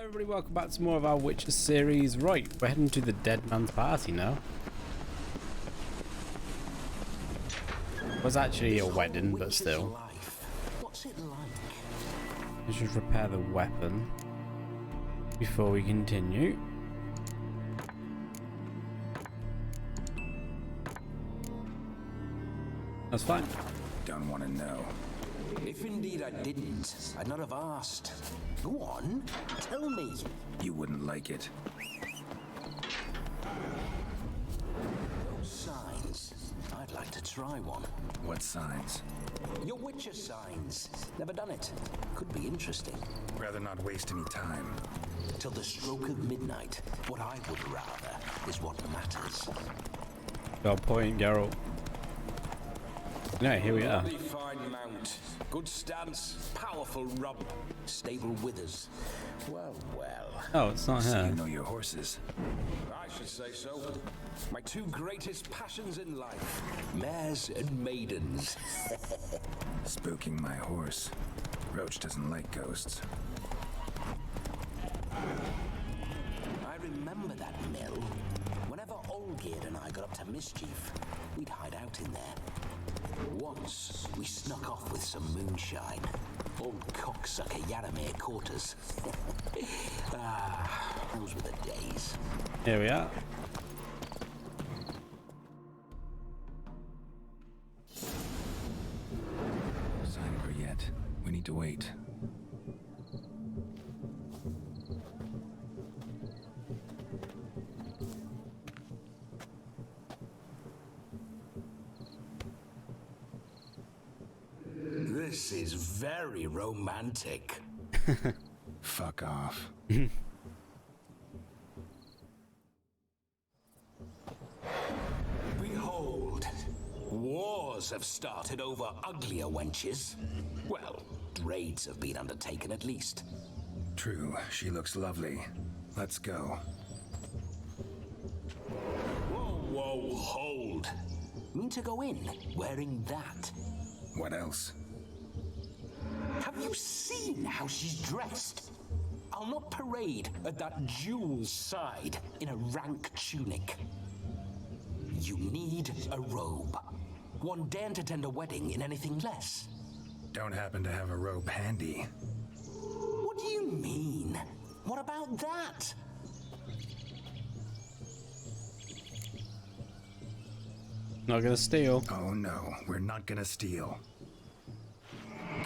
everybody, welcome back to more of our Witcher series. Right, we're heading to the dead man's party now. It was actually a wedding, but still. What's it like? Let's just repair the weapon before we continue. That's fine. Don't want to know. If indeed I didn't, I'd not have asked. Go on, tell me. You wouldn't like it. Those signs. I'd like to try one. What signs? Your Witcher signs. Never done it. Could be interesting. Rather not waste any time. Till the stroke of midnight, what I would rather is what matters. Got a point, Geralt. No, here we are. Lovely fine mount. Good stance, powerful rub, stable withers. Well, well. Oh, it's not So her. you know your horses. I should say so. My two greatest passions in life, mares and maidens. Spooking my horse. Roach doesn't like ghosts. I remember that mill. Whenever Olgierd and I got up to mischief, we'd hide out in there. Once, we snuck off with some moonshine. Old cocksucker Yaramir caught us. Those were the days. Here we are. Sign of her yet. We need to wait. This is very romantic. Fuck off. Behold, wars have started over uglier wenches. Well, raids have been undertaken at least. True, she looks lovely. Let's go. Whoa, hold. Mean to go in wearing that? What else? Have you seen how she's dressed? I'll not parade at that jewel's side in a rank tunic. You need a robe. One daren't attend a wedding in anything less. Don't happen to have a robe handy. What do you mean? What about that? Not gonna steal. Oh no, we're not gonna steal.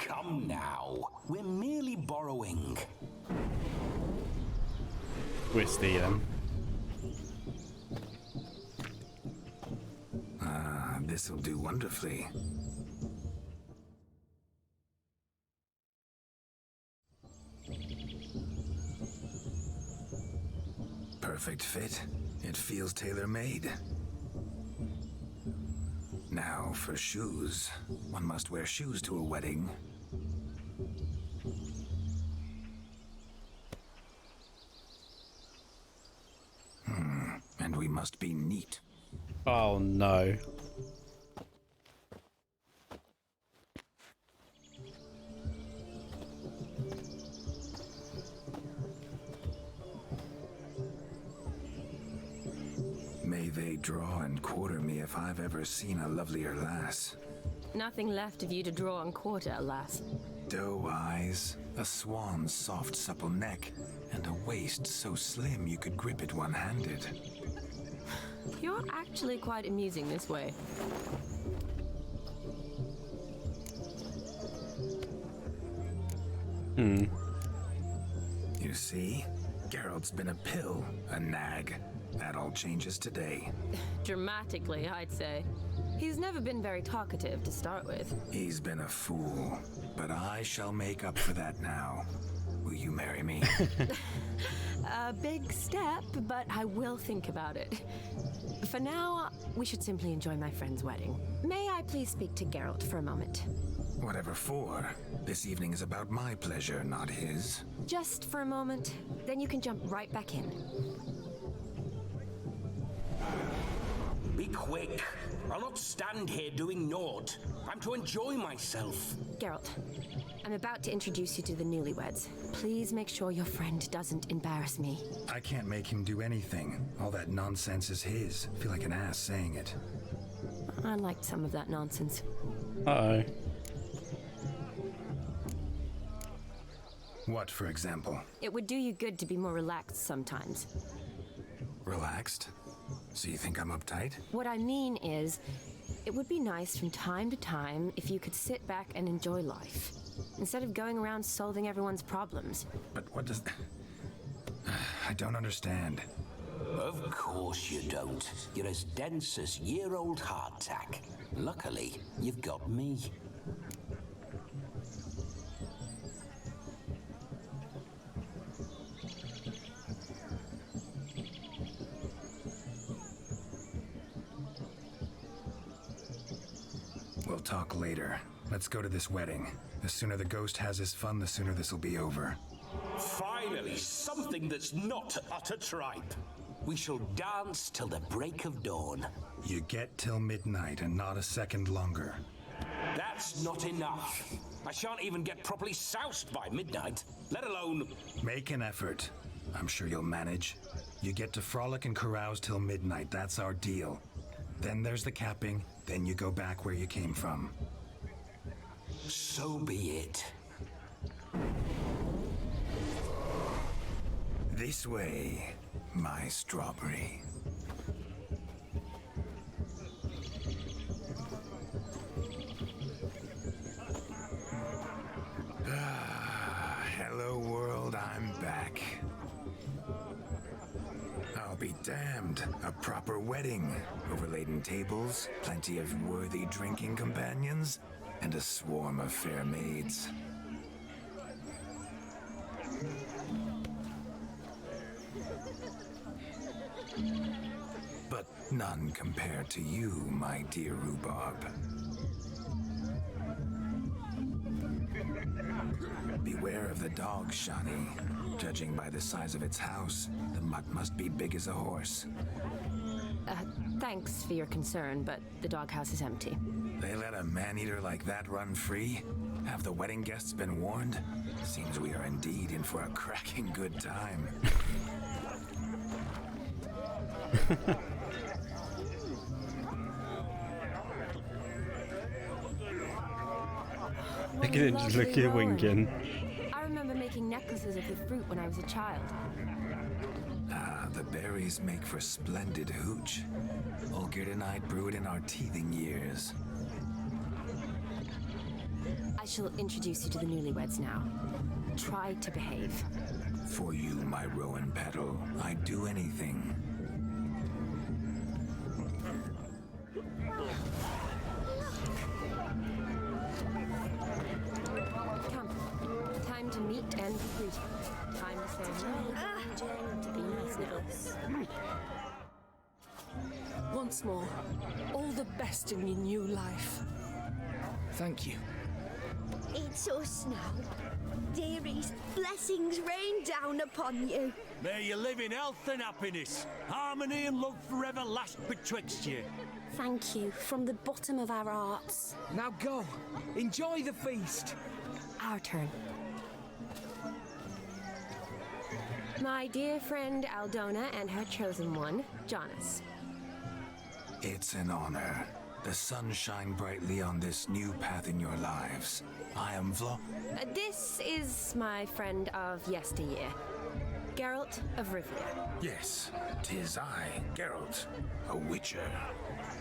Come now. We're merely borrowing. We're stealing. This'll do wonderfully. Perfect fit. It feels tailor-made. Now for shoes. One must wear shoes to a wedding. And we must be neat. Oh no. May they draw and quarter me if I've ever seen a lovelier lass. Nothing left of you to draw and quarter, alas. Doe eyes, a swan's soft supple neck, and a waist so slim you could grip it one-handed. You're actually quite amusing this way. You see? Geralt's been a pill, a nag. That all changes today. Dramatically, I'd say. He's never been very talkative to start with. He's been a fool, but I shall make up for that now. Will you marry me? A big step, but I will think about it. For now, we should simply enjoy my friend's wedding. May I please speak to Geralt for a moment? Whatever for. This evening is about my pleasure, not his. Just for a moment, then you can jump right back in. Be quick. I'll not stand here doing naught. I'm to enjoy myself. Geralt, I'm I'm about to introduce you to the newlyweds. Please make sure your friend doesn't embarrass me. I can't make him do anything. All that nonsense is his. I feel like an ass saying it. I liked some of that nonsense. Uh-oh. What, for example? It would do you good to be more relaxed sometimes. Relaxed? So you think I'm uptight? What I mean is, it would be nice from time to time if you could sit back and enjoy life, instead of going around solving everyone's problems. But what does... I don't understand. Of course you don't. You're as dense as year-old hardtack. Luckily, you've got me. We'll talk later. Let's go to this wedding. The sooner the ghost has his fun, the sooner this'll be over. Finally, something that's not utter tripe. We shall dance till the break of dawn. You get till midnight and not a second longer. That's not enough. I shan't even get properly soused by midnight, let alone... Make an effort. I'm sure you'll manage. You get to frolic and carouse till midnight, that's our deal. Then there's the capping, then you go back where you came from. So be it. This way, my strawberry. Hello world, I'm back. I'll be damned. A proper wedding. Overladen tables, plenty of worthy drinking companions, and a swarm of fair maids. But none compared to you, my dear rhubarb. Beware of the dog, Shani. Judging by the size of its house, the mutt must be big as a horse. Thanks for your concern, but the doghouse is empty. They let a man-eater like that run free? Have the wedding guests been warned? Seems we are indeed in for a cracking good time. Look at him just look here winking. I remember making necklaces of the fruit when I was a child. Ah, the berries make for splendid hooch. Olgerd and I brewed in our teething years. I shall introduce you to the newlyweds now. Try to behave. For you, my rowan petal, I'd do anything. Come. Time to meet and be greeted. Time to say hello. To be nice now. Once more, all the best in your new life. Thank you. It's us now. Dearies, blessings rain down upon you. May you live in health and happiness. Harmony and love forever last betwixt you. Thank you from the bottom of our hearts. Now go. Enjoy the feast. Our turn. My dear friend Aldona and her chosen one, Jonas. It's an honor. The sun shine brightly on this new path in your lives. I am This is my friend of yesteryear, Geralt of Rivia. Yes, 'tis I, Geralt, a witcher.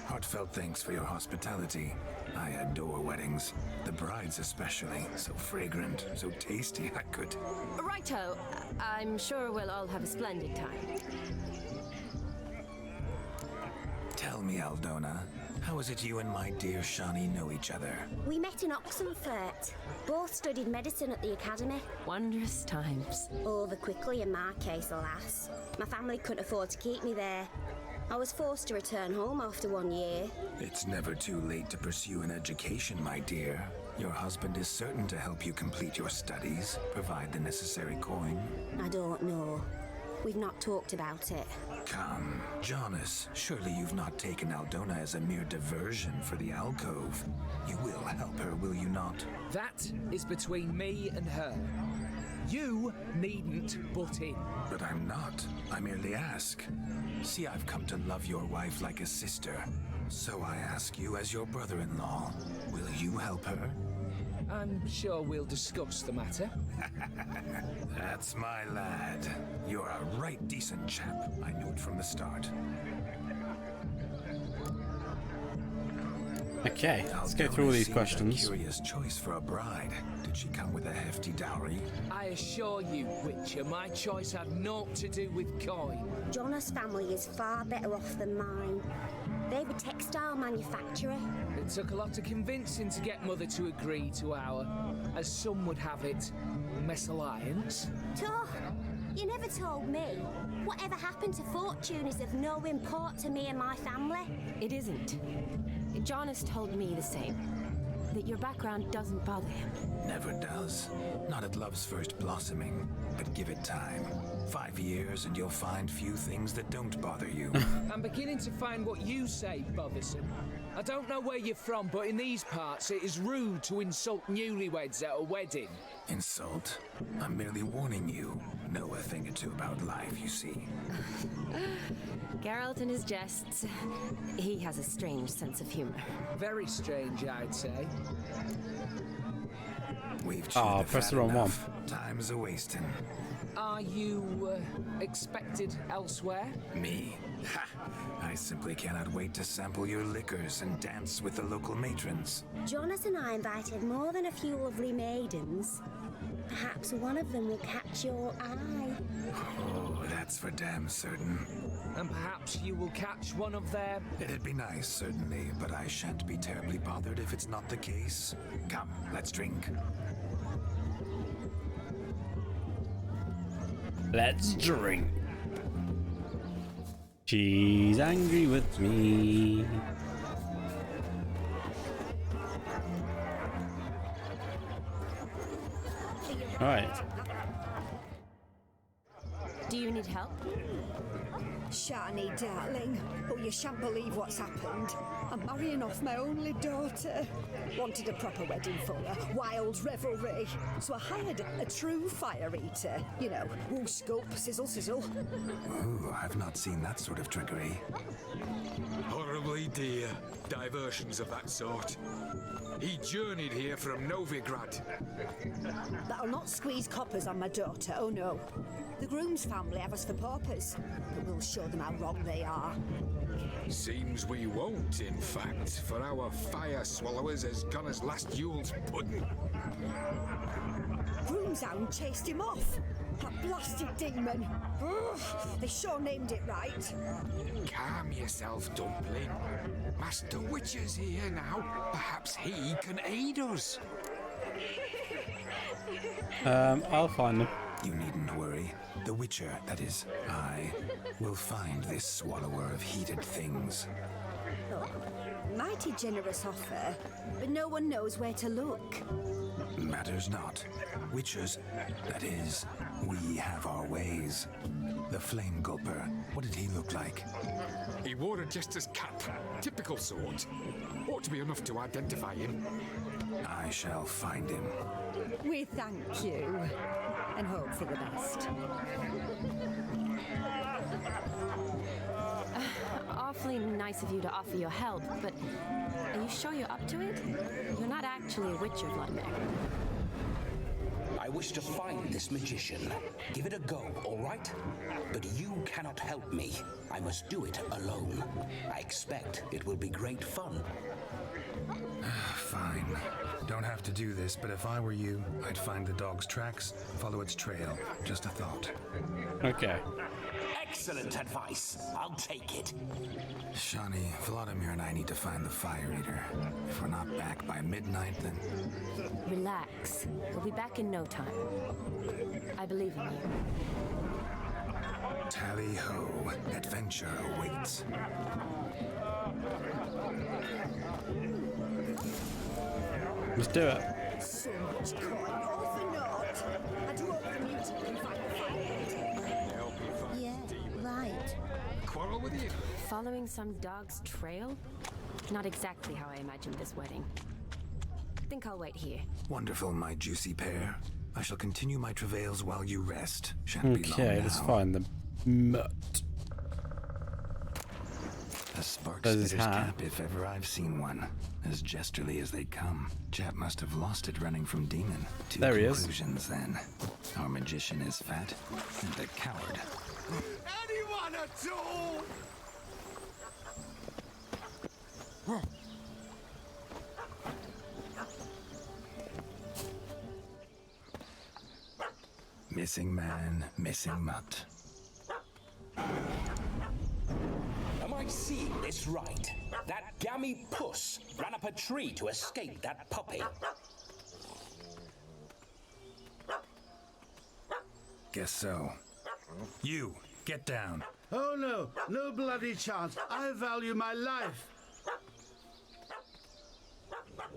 Heartfelt thanks for your hospitality. I adore weddings. The brides especially. So fragrant, so tasty, I could... Righto, I'm sure we'll all have a splendid time. Tell me, Aldona, how is it you and my dear Shani know each other? We met in Oxenfurt. Both studied medicine at the academy. Wondrous times. Over quickly in my case, alas. My family couldn't afford to keep me there. I was forced to return home after 1 year. It's never too late to pursue an education, my dear. Your husband is certain to help you complete your studies, provide the necessary coin. I don't know. We've not talked about it. Come, Jonas, surely you've not taken Aldona as a mere diversion for the alcove. You will help her, will you not? That is between me and her. You needn't butt in. But I'm not. I merely ask. See, I've come to love your wife like a sister. So I ask you as your brother-in-law, will you help her? I'm sure we'll discuss the matter. That's my lad. You're a right decent chap. I knew it from the start. Okay, let's go through all these questions. A curious choice for a bride. Did she come with a hefty dowry? I assure you, Witcher, my choice had naught to do with coin. Jonas' family is far better off than mine. They're a textile manufacturer. It took a lot of convincing to get Mother to agree to our, as some would have it, mesalliance. You never told me. Whatever happened to fortune is of no import to me and my family. It isn't. Jonas told me the same. That your background doesn't bother him. Never does. Not at love's first blossoming. But give it time. 5 years and you'll find few things that don't bother you. I'm beginning to find what you say bothersome. I don't know where you're from, but in these parts it is rude to insult newlyweds at a wedding. Insult? I'm merely warning you. Know a thing or two about life, you see. Geralt and his jests. He has a strange sense of humor. Very strange, I'd say. We've chewed press the wrong one. Time's a-wasting. Are you expected elsewhere? Me? Ha! I simply cannot wait to sample your liquors and dance with the local matrons. Jonas and I invited more than a few lovely maidens. Perhaps one of them will catch your eye. Oh, that's for damn certain. And perhaps you will catch one of their... It'd be nice, certainly, but I shan't be terribly bothered if it's not the case. Come, let's drink. Let's drink. She's angry with me. Alright. Do you need help? Shani, darling. Oh, you shan't believe what's happened. I'm marrying off my only daughter. Wanted a proper wedding for her, wild revelry. So I hired a true fire eater. You know, whoosh, gulp, sizzle, sizzle. Ooh, I've not seen that sort of trickery. Horribly dear diversions of that sort. He journeyed here from Novigrad. That'll not squeeze coppers on my daughter, oh no. The groom's family have us for paupers, but we'll show them how wrong they are. Seems we won't, in fact, for our fire swallowers has gone as last Yule's pudding. Groom's hound chased him off. That blasted demon. Ugh, they sure named it right. Calm yourself, Dumpling. Master Witcher's here now. Perhaps he can aid us. I'll find them. You needn't worry. The Witcher, that is, I, will find this swallower of heated things. Oh, mighty generous offer, but no one knows where to look. Matters not. Witchers, that is, we have our ways. The Flame Gulper, what did he look like? He wore a jester's cap. Typical sort. Ought to be enough to identify him. I shall find him. We thank you, and hope for the best. Awfully nice of you to offer your help, but are you sure you're up to it? You're not actually a Witcher, Vladimir. I wish to find this magician. Give it a go, all right? But you cannot help me. I must do it alone. I expect it will be great fun. Fine. Don't have to do this, but if I were you, I'd find the dog's tracks, follow its trail. Just a thought. Okay. Excellent advice. I'll take it. Shani, Vladimir and I need to find the fire eater. If we're not back by midnight, then... Relax. We'll be back in no time. I believe in you. Tally-ho. Adventure awaits. Let's do it. So much coin, all for naught. I do hope the mutant can find the fire eater. quarrel with you? Following some dog's trail? Not exactly how I imagined this wedding. Think I'll wait here. Wonderful, my juicy pair. I shall continue my travails while you rest. Shan't be long Okay, let's now. find the mutt. A spark There's his spitter's hat. cap, if ever I've seen one. As jesterly as they come. Chap must have lost it running from demon. Two There he is. conclusions then. Our magician is fat and a coward. Anyone at all? Missing man, missing mutt. Am I seeing this right? That gammy puss ran up a tree to escape that puppy. Guess so. You, get down. Oh no, no bloody chance. I value my life.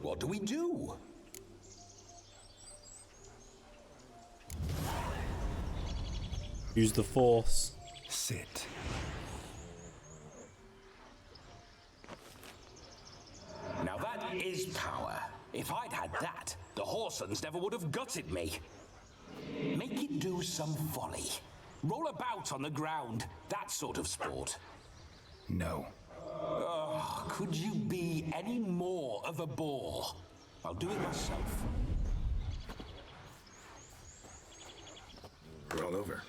What do we do? Use the force. Sit. Now that is power. If I'd had that, the Horsons never would have gutted me. Make it do some volley. Roll about on the ground. That sort of sport. No. Oh, could you be any more of a bore? I'll do it myself. Roll over.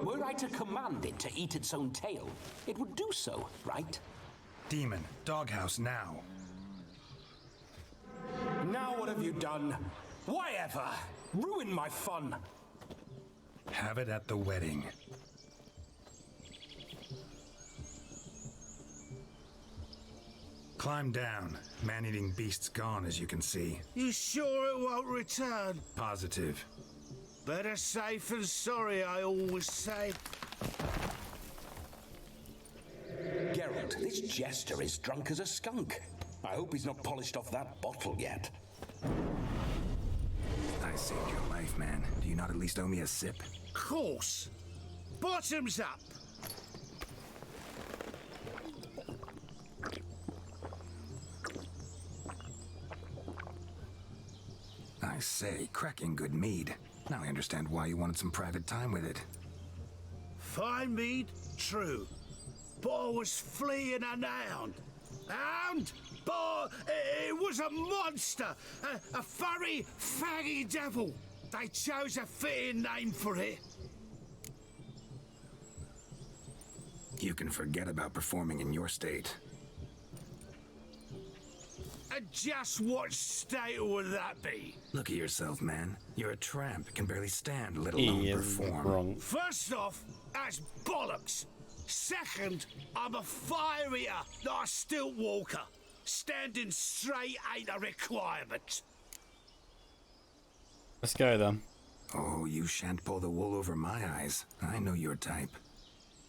Were I to command it to eat its own tail, it would do so, right? Demon, doghouse now. Now what have you done? Why ever? Ruin my fun. Have it at the wedding. Climb down. Man-eating beast's gone, as you can see. You sure it won't return? Positive. Better safe than sorry, I always say. Geralt, this jester is drunk as a skunk. I hope he's not polished off that bottle yet. I saved your life, man. Do you not at least owe me a sip? Course. Bottoms up. I say, cracking good mead. Now I understand why you wanted some private time with it. Fine mead, true. But I was fleeing an hound. Hound? But it was a monster. A furry, faggy devil. They chose a fitting name for it. You can forget about performing in your state. And just what state would that be? Look at yourself, man. You're a tramp, can barely stand, let alone He is perform. wrong. First off, that's bollocks. Second, I'm a fire eater, not a stilt walker. Standing straight ain't a requirement. Let's go then. Oh, you shan't pull the wool over my eyes. I know your type.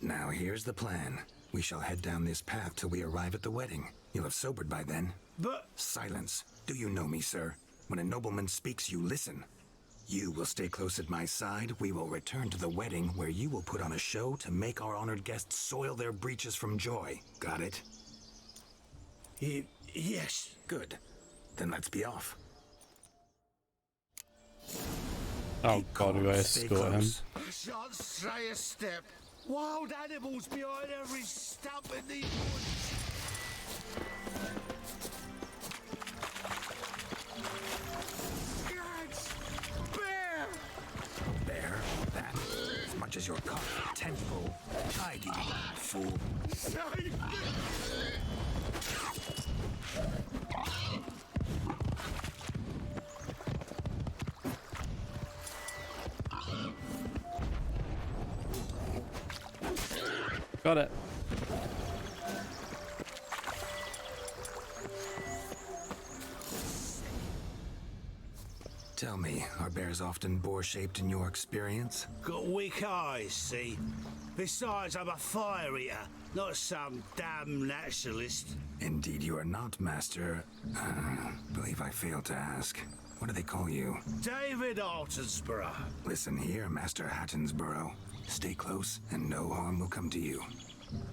Now here's the plan. We shall head down this path till we arrive at the wedding. You'll have sobered by then. But Silence. Do you know me, sir? When a nobleman speaks, you listen. You will stay close at my side. We will return to the wedding, where you will put on a show to make our honored guests soil their breeches from joy. Got it? yes. Good. Then let's be off. Oh god, we gotta Stay escort him. close. I shan't stray a step. Wild animals behind every stump in the woods. Cats! Bear! There. That. As much as your cock. Tentpole. Hide, you fool. Save me! Got it. Tell me, are bears often boar-shaped in your experience? Got weak eyes, see? Besides, I'm a fire eater, not some damn naturalist. Indeed you are not, Master. Believe I failed to ask. What do they call you? David Altonsborough. Listen here, Master Hattonsborough. Stay close, and no harm will come to you.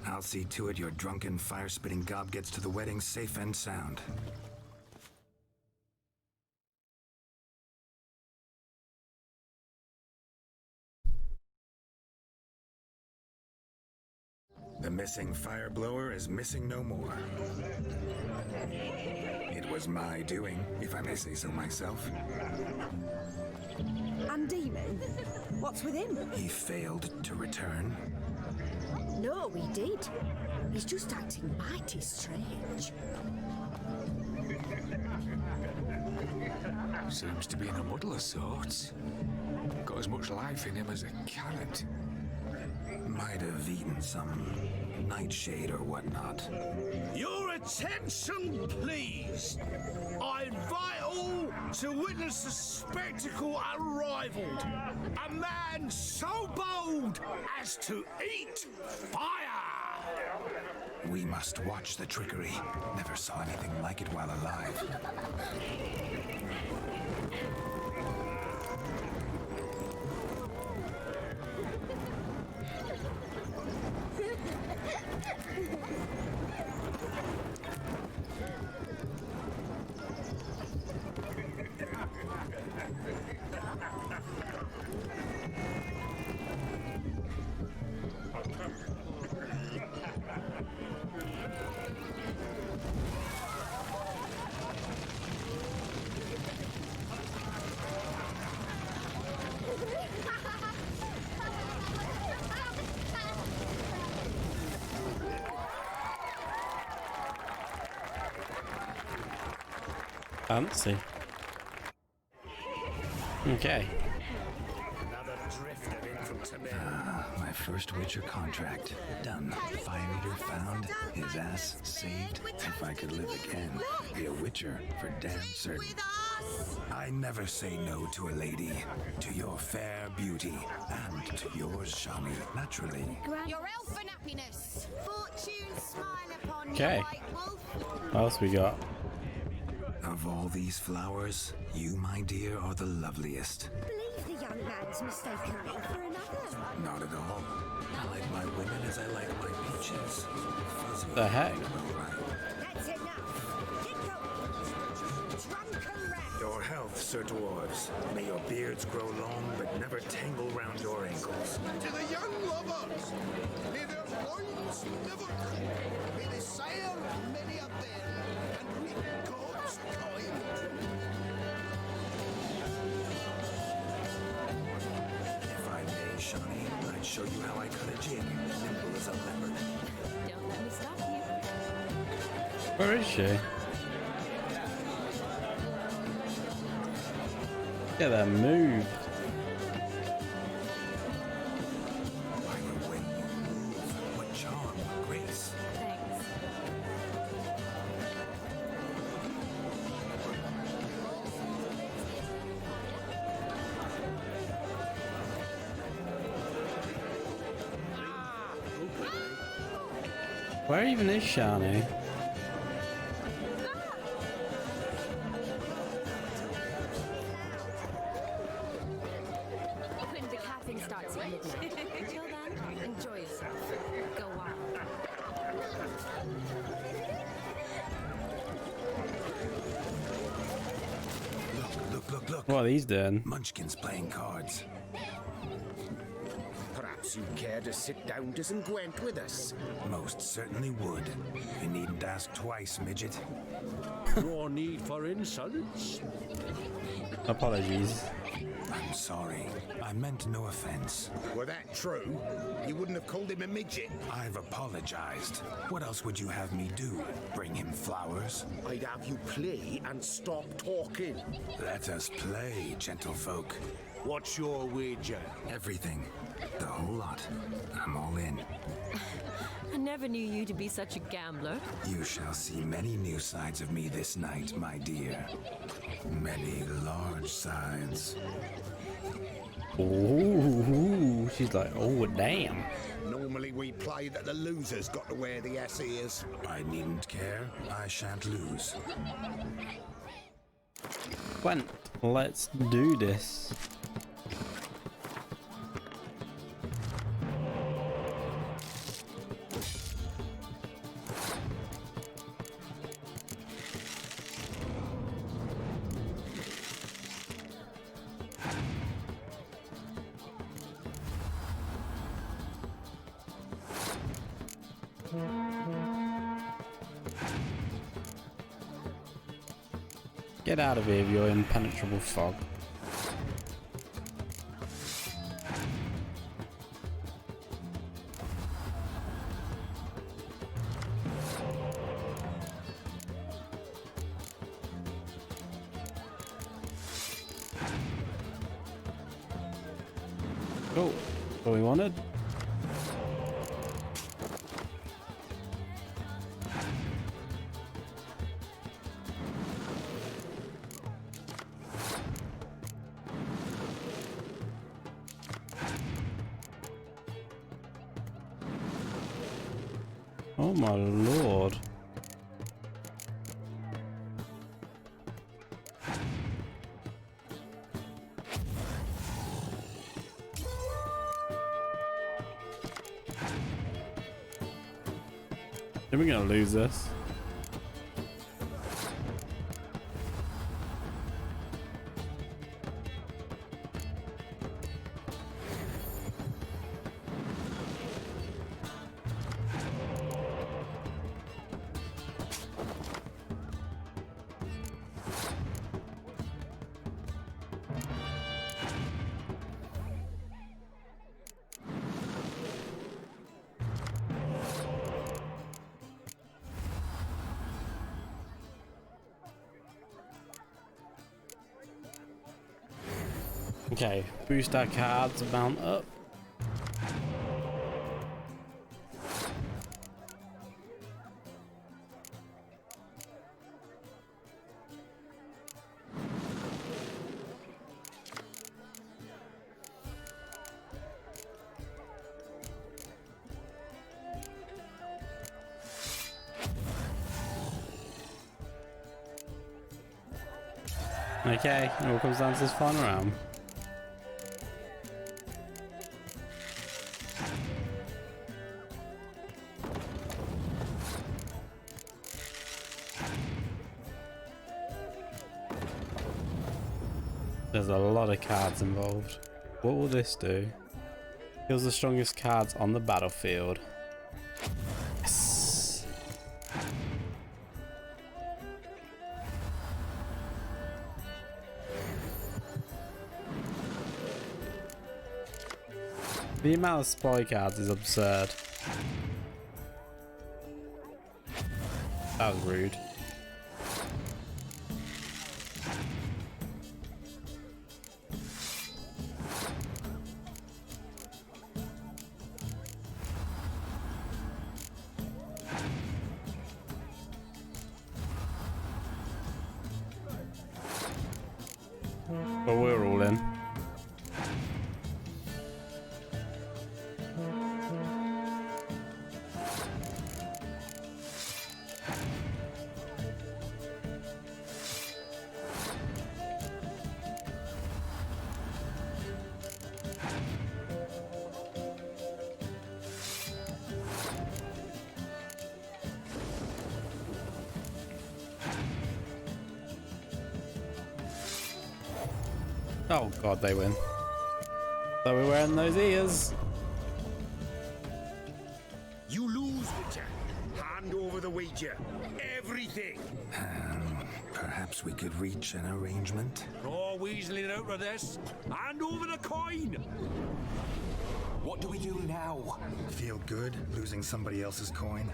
I'll see to it your drunken, fire-spitting gob gets to the wedding safe and sound. The missing fire blower is missing no more. It was my doing, if I may say so myself. And Demon? What's with him? He failed to return. No, he did. He's just acting mighty strange. Seems to be in a muddle of sorts. Got as much life in him as a carrot. Might have eaten some nightshade or whatnot. Your attention, please. I invite all to witness the spectacle unrivaled. A man so bold as to eat fire. We must watch the trickery. Never saw anything like it while alive. Fancy. Okay. Another drifter in from Tamir. My first Witcher contract. Done. Fire Eater found. His ass saved. If I could live again, be a Witcher for damn certain. I never say no to a lady. To your fair beauty. And to yours, Shani, naturally. Your elfin happiness. Fortune smile upon Okay. you, white wolf. What else we got? Of all these flowers, you, my dear, are the loveliest. Believe the young man's mistaken me for another. Not at all. I like my women as I like my peaches. Fuzzy. The heck? That's enough. Get going. Drunken rat. Your health, Sir Dwarves. May your beards grow long, but never tangle round your ankles. To the young lovers, may their loins never creep. May they sail many a day and reap God's kind. If I may, Shani, I'd show you how I cut a jig, nimble as a leopard. Don't let me stop you. Where is she? Get that moved. By the way you move, what charm, what grace. Thanks. Where even is Shani? When the caffeine starts at midnight. Until then, enjoy yourself. Go wild. Look. What are these doing? Munchkins playing cards. Perhaps you'd care to sit down to some Gwent with us. Most certainly would. You needn't ask twice, midget. Your need for insolence? Apologies. I'm sorry. I meant no offense. Were that true, you wouldn't have called him a midget. I've apologized. What else would you have me do? Bring him flowers? I'd have you play and stop talking. Let us play, gentlefolk. What's your wager? Everything. The whole lot. I'm all in. I never knew you to be such a gambler. You shall see many new sides of me this night, my dear. Many large sides. Ooh, she's like, oh damn. Normally we play that the loser's got to wear the ass ears. I needn't care. I shan't lose. Gwent. Let's do this. Get out of here with your impenetrable fog. Cool. What we wanted. Oh my lord. Are we gonna lose this? Okay, boost our cards amount up. Okay, it all comes down to this final round. There's a lot of cards involved. What will this do? Kills the strongest cards on the battlefield. Yes. The amount of spy cards is absurd. That was rude. But we're all in. Oh god, they win. So we're wearing those ears. You lose, Witcher. Hand over the wager. Everything. Perhaps we could reach an arrangement. Oh, weaseling out of this. Hand over the coin. What do we do now? Feel good losing somebody else's coin?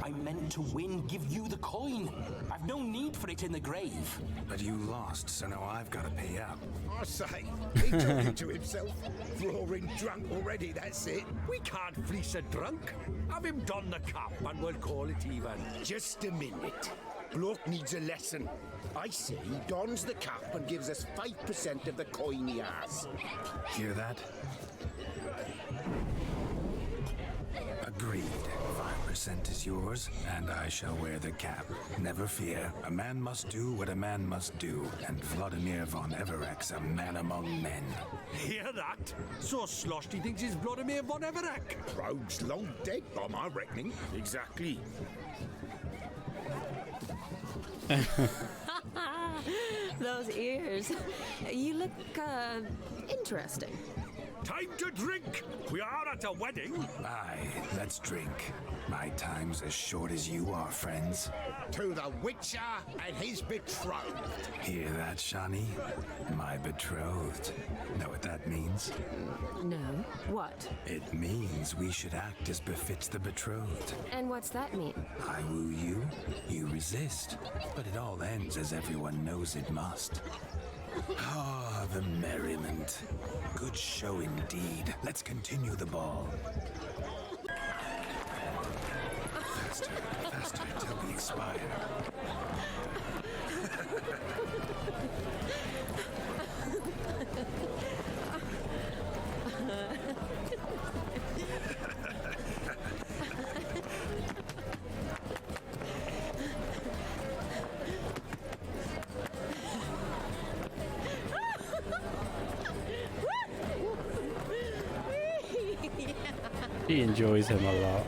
I meant to win, give you the coin. I've no need for it in the grave. But you lost, so now I've got to pay up. I say, he talking to himself. Roaring drunk already, that's it. We can't fleece a drunk. Have him don the cap and we'll call it even. Just a minute. Bloke needs a lesson. I say he dons the cap and gives us 5% of the coin he has. Hear that? Agreed. 5%. 1% is yours, and I shall wear the cap. Never fear, a man must do what a man must do, and Vladimir von Everek's a man among men. Hear that? So sloshed he thinks he's Vladimir von Everek. Rogue's long dead by my reckoning. Exactly. Those ears. You look, interesting. Time to drink! We are at a wedding. Aye, let's drink. My time's as short as you are, friends. To the Witcher and his betrothed. Hear that, Shani? My betrothed. Know what that means? No. What? It means we should act as befits the betrothed. And what's that mean? I woo you, you resist. But it all ends as everyone knows it must. Ah, the merriment. Good show indeed. Let's continue the ball. Faster, faster, till we expire. He enjoys him a lot.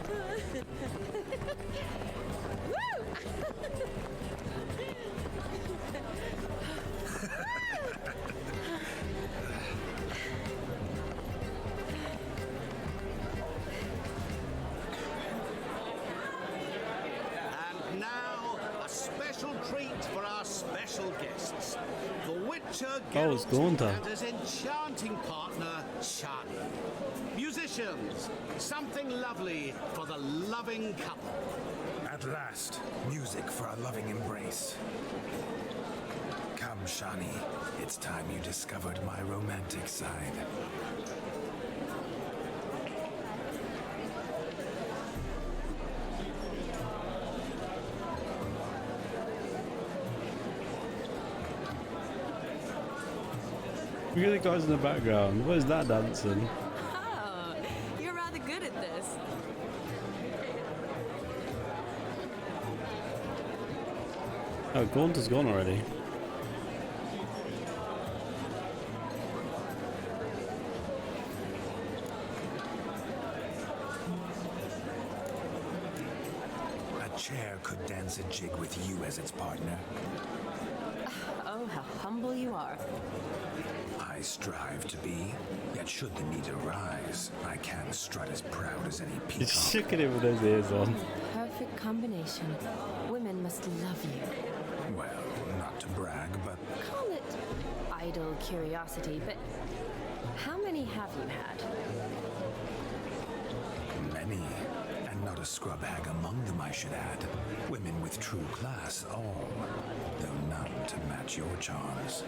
And now, a special treat for our special guests. The Witcher it's Gaunter. and his enchanting partner, Shani. Musicians, something lovely for the loving couple. At last, music for a loving embrace. Come, Shani. It's time you discovered my romantic side. Look at the guys in the background. What is that dancing? Oh, you're rather good at this. Oh, Gaunter's gone already. A chair could dance a jig with you as its partner. Oh, how humble you are. I strive to be, yet should the need arise, I can strut as proud as any He's peacock. shaking it with those ears on. Perfect combination. Women must love you. Well, not to brag, but Call it idle curiosity, but how many have you had? many, and not a scrub hag among them, I should add. Women with true class, all, though none to match your charms.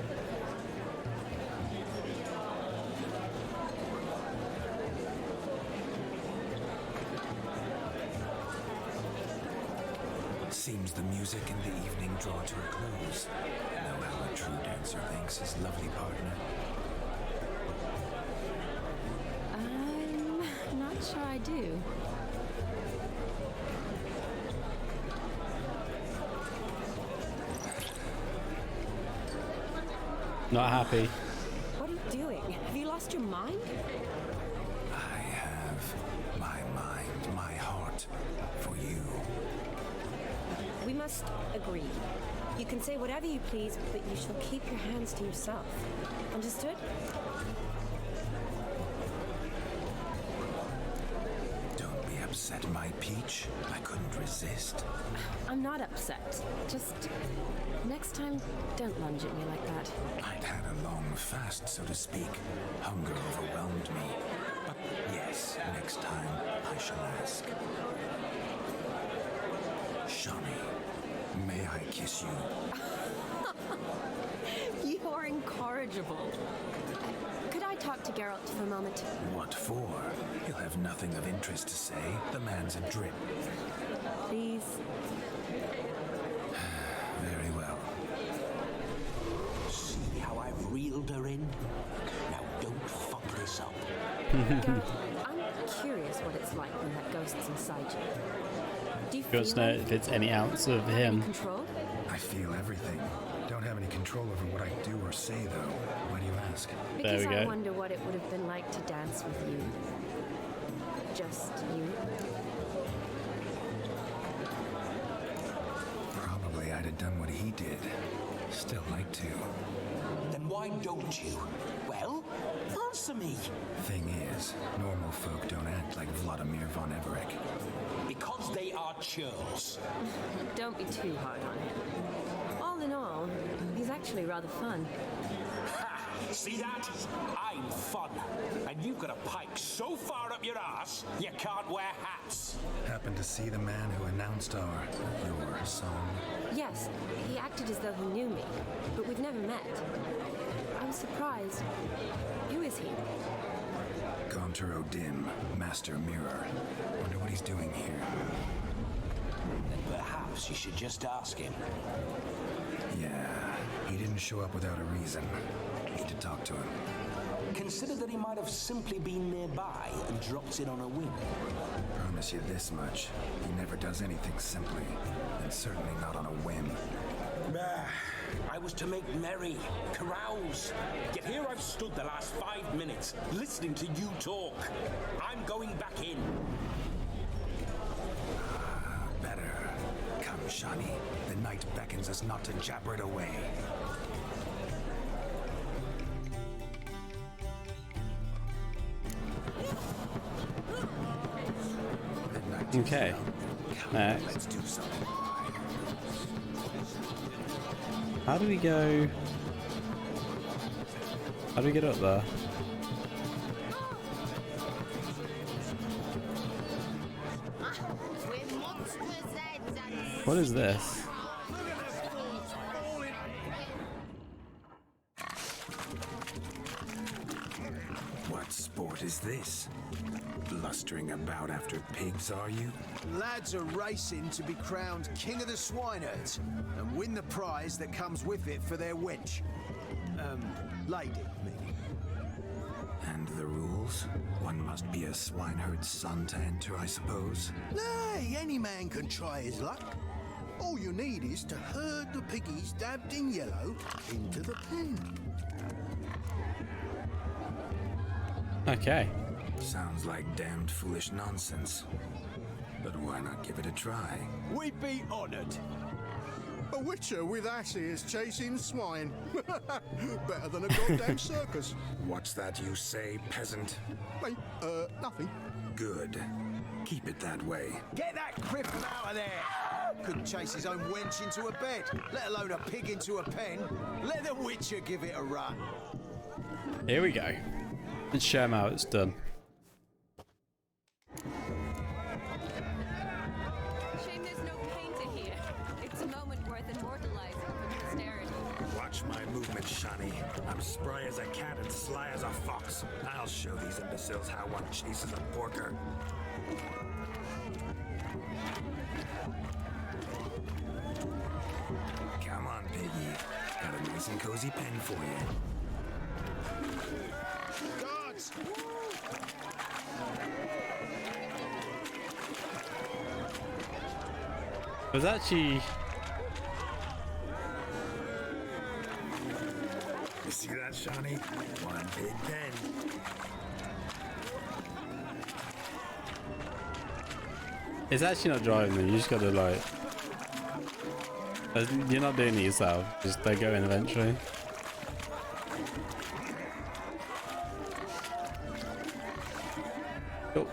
Seems the music and the evening draw to a close. Know how a true dancer thanks his lovely partner. I'm not sure I do. Not happy. What are you doing? Have you lost your mind? I have my mind, my heart for you. We must agree. You can say whatever you please, but you shall keep your hands to yourself. Understood? Don't be upset, my peach. I couldn't resist. I'm not upset. Just next time, don't lunge at me like that. I'd had a long fast, so to speak. Hunger overwhelmed me. But yes, next time I shall ask. Shani, may I kiss you? You're incorrigible. Could I talk to Geralt for a moment? What for? He'll have nothing of interest to say. The man's adrip. Please. Very well. See how I've reeled her in? Now don't fuck this up. Geralt, I'm curious what it's like when that ghost's inside you. Do you He feel wants to know if it's any ounce of him. control? I feel everything. Don't have any control over what I do or say, though. Why do you ask? There Because we I go. wonder what it would have been like to dance with you. Just you. Probably I'd have done what he did. Still like to. Then why don't you? Well, answer me. Thing is, normal folk don't act like Vladimir von Everett. Because they are churls. Don't be too hard on him. All in all, he's actually rather fun. Ha! See that? I'm fun. And you've got a pike so far up your ass, you can't wear hats. Happened to see the man who announced your song? Yes, he acted as though he knew me, but we've never met. I was surprised. Who is he? Gaunter O'Dim, Master Mirror. Wonder what he's doing here. Then perhaps you should just ask him. Yeah, he didn't show up without a reason. Need to talk to him. Consider that he might have simply been nearby and dropped in on a whim. Promise you this much. He never does anything simply, and certainly not on a whim. I was to make merry, carouse. Yet here I've stood the last 5 minutes, listening to you talk. I'm going back in. Better. Come, Shani. The night beckons us not to jabber it away. Okay. Next. Let's do something. How do we go? How do we get up there? What is this? What sport is this? Blustering about after pigs, are you? Lads are racing to be crowned King of the Swineherds and win the prize that comes with it for their wench. Lady, meaning. And the rules? One must be a swineherd's son to enter, I suppose. Nay, any man can try his luck. All you need is to herd the piggies dabbed in yellow into the pen. Okay. Sounds like damned foolish nonsense. But why not give it a try? We'd be honoured. A witcher with asses chasing swine. Better than a goddamn circus. What's that you say, peasant? Wait, nothing. Good. Keep it that way. Get that cripple out of there! Couldn't chase his own wench into a bed, let alone a pig into a pen. Let the witcher give it a run. Here we go. Let's show him how it's done. Shame there's no painter here. It's a moment worth immortalizing for posterity. Watch my movement, Shani. I'm spry as a cat and sly as a fox. I'll show these imbeciles how one chases a porker. Come on, piggy. Got a nice and cozy pen for you. Guards! It was actually... You see that, Shani? One big pen. It's actually not driving them, you just gotta like... You're not doing it yourself, just they go in eventually. Oh.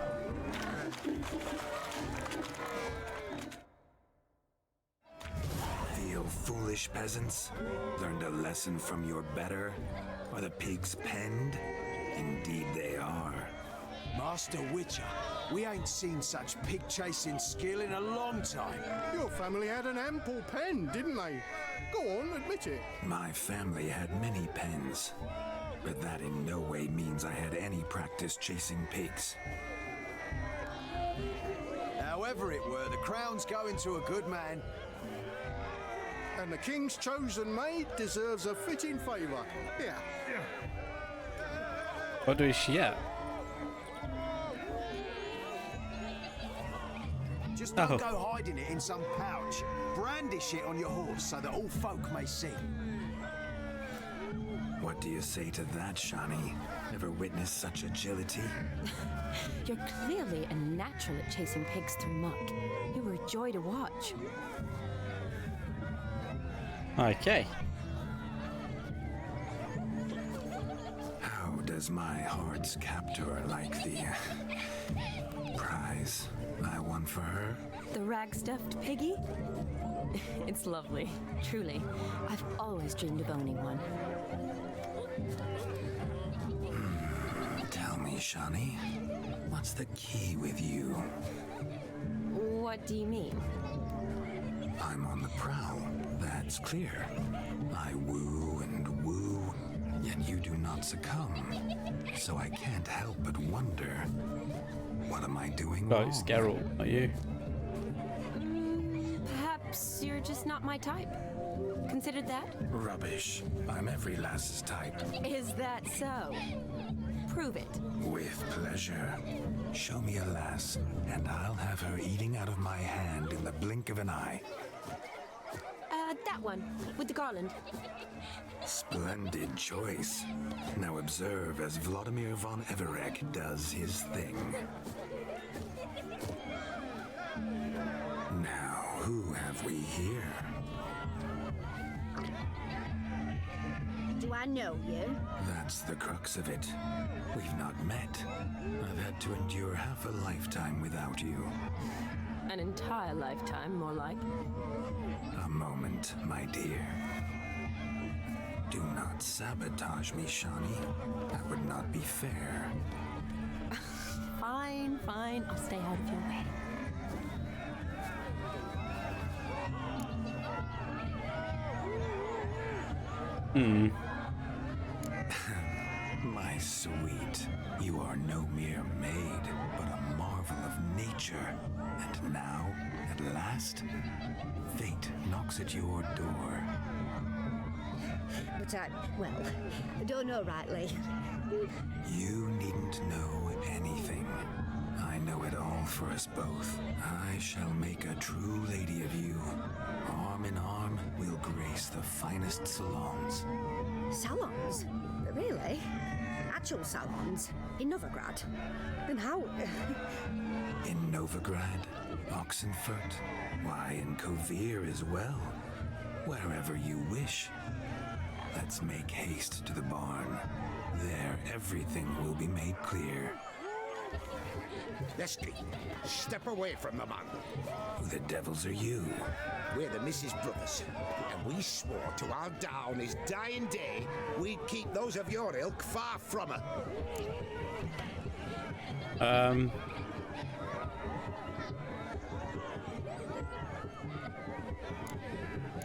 Feel foolish, peasants? Learned a lesson from your better? Are the pigs penned? Indeed they are. Master Witcher, we ain't seen such pig-chasing skill in a long time. Your family had an ample pen, didn't they? Go on, admit it. My family had many pens, but that in no way means I had any practice chasing pigs. However it were, the crown's going to a good man. And the king's chosen maid deserves a fitting favour. Yeah. What do she get? Just don't go hiding it in some pouch. Brandish it on your horse so that all folk may see. What do you say to that, Shani? Ever witnessed such agility? You're clearly a natural at chasing pigs through muck. You were a joy to watch. Okay. How does my heart's captor like the prize I won for her? The rag-stuffed piggy? It's lovely, truly. I've always dreamed of owning one. Tell me, Shani, what's the key with you? What do you mean? I'm on the prowl, that's clear. I woo and woo, yet you do not succumb. So I can't help but wonder, what am I doing wrong? It's Geralt, not you. Perhaps you're just not my type. Considered that? Rubbish. I'm every lass's type. Is that so? Prove it. With pleasure. Show me a lass, and I'll have her eating out of my hand in the blink of an eye. That one, with the garland. Splendid choice. Now observe as Vladimir von Everegg does his thing. Now, who have we here? Do I know you? That's the crux of it. We've not met. I've had to endure half a lifetime without you. An entire lifetime, more like. A moment, my dear. Do not sabotage me, Shani. That would not be fair. Fine, fine. I'll stay out of your way. My sweet, you are no mere maid, but a marvel of nature. And now, at last, fate knocks at your door. But I don't know rightly. You needn't know anything. I know it all for us both. I shall make a true lady of you. Arm in arm, we'll grace the finest salons. Salons? Really? Actual salons? In Novigrad? And how? In Novigrad, Oxenfurt, why, in Kovir as well. Wherever you wish. Let's make haste to the barn. There, everything will be made clear. Leslie, step away from the man. Who the devils are you? We're the Mrs. Brothers, and we swore to our down on his dying day we'd keep those of your ilk far from her.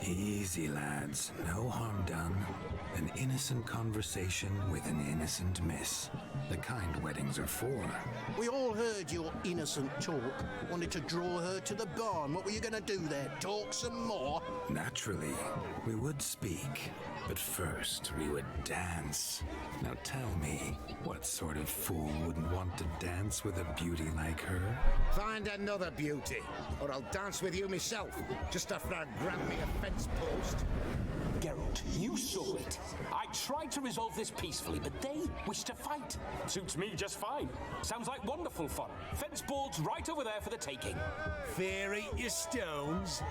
Easy, lads. No harm done. An innocent conversation with an innocent miss. The kind weddings are for. We all heard your innocent talk. Wanted to draw her to the barn. What were you going to do there? Talk some more? Naturally, we would speak. But first, we would dance. Now tell me, what sort of fool wouldn't want to dance with a beauty like her? Find another beauty, or I'll dance with you myself, just after I grab me a fence post. Geralt, you saw it. I tried to resolve this peacefully, but they wish to fight. Suits me just fine. Sounds like wonderful fun. Fence boards right over there for the taking. Fear eat your stones.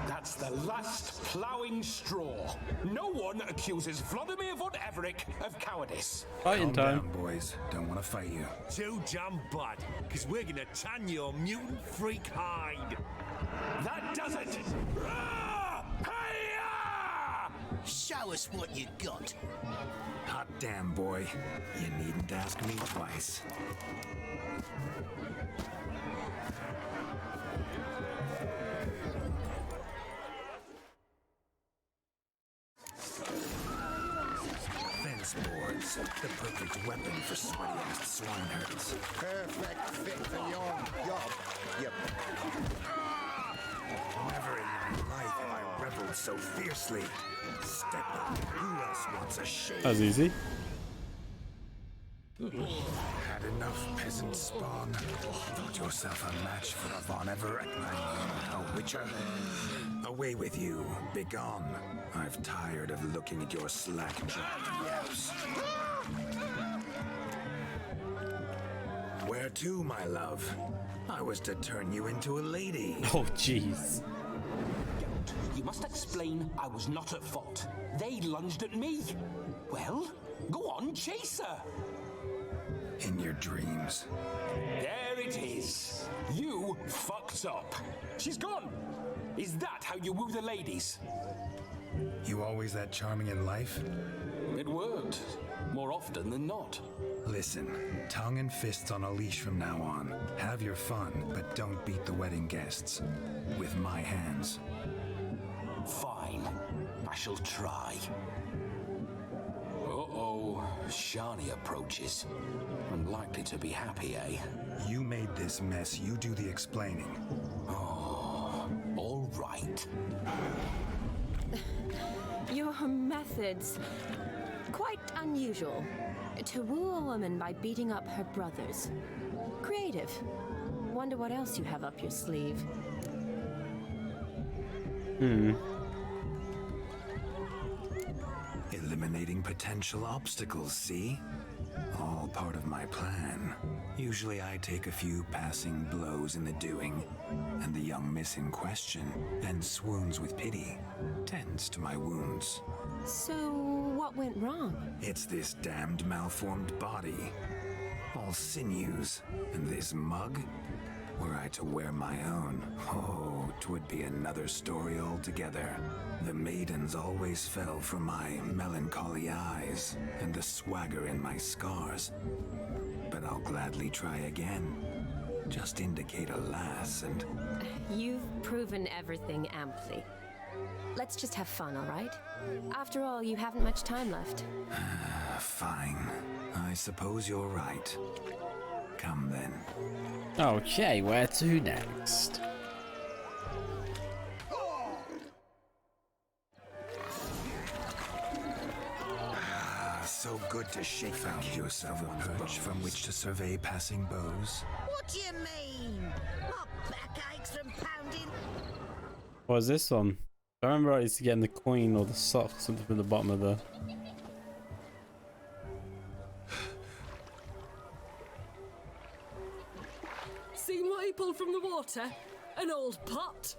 That's the last ploughing straw. No one accuses Vladimir von Everegg of cowardice. Fighting time. Calm down, boys. Don't want to fight you. Too damn bad, because we're going to tan your mutant freak hide. That does it! Show us what you got. Hot damn, boy. You needn't ask me twice. Fence boards. The perfect weapon for sweaty-ass swineherds. Perfect fit for your job. Yep. Never in my life have I reveled so fiercely. Step up. Who else wants a shave? That was easy. Had enough, peasant spawn. Thought yourself a match for a Von Everett, a witcher. Away with you, begone. I've tired of looking at your slack-jawed yaps. Where to, my love? I was to turn you into a lady. Oh, jeez. You must explain I was not at fault. They lunged at me. Well, go on, chase her. In your dreams. There it is. You fucked up. She's gone. Is that how you woo the ladies? You always that charming in life? It worked. More often than not. Listen, tongue and fists on a leash from now on. Have your fun, but don't beat the wedding guests. With my hands. Fine. I shall try. Uh-oh. Shani approaches. Unlikely to be happy, eh? You made this mess. You do the explaining. Oh, all right. Your methods, quite unusual. To woo a woman by beating up her brothers. Creative. Wonder what else you have up your sleeve. Eliminating potential obstacles, see? All part of my plan. Usually I take a few passing blows in the doing, and the young miss in question then swoons with pity, tends to my wounds. So, what went wrong? It's this damned malformed body. All sinews, and this mug? Were I to wear my own, oh, 'twould be another story altogether. The maidens always fell from my melancholy eyes, and the swagger in my scars. But I'll gladly try again. Just indicate a lass and... You've proven everything amply. Let's just have fun, all right? After all, you haven't much time left. Fine. I suppose you're right. Come then. Okay, where to next? So good to shake. Found yourself a perch from which to survey passing bows. What do you mean? My back aches from pounding. What is this one? I remember I used to get in the coin or the sock, something from the bottom of the... Seen what he pulled from the water? An old pot?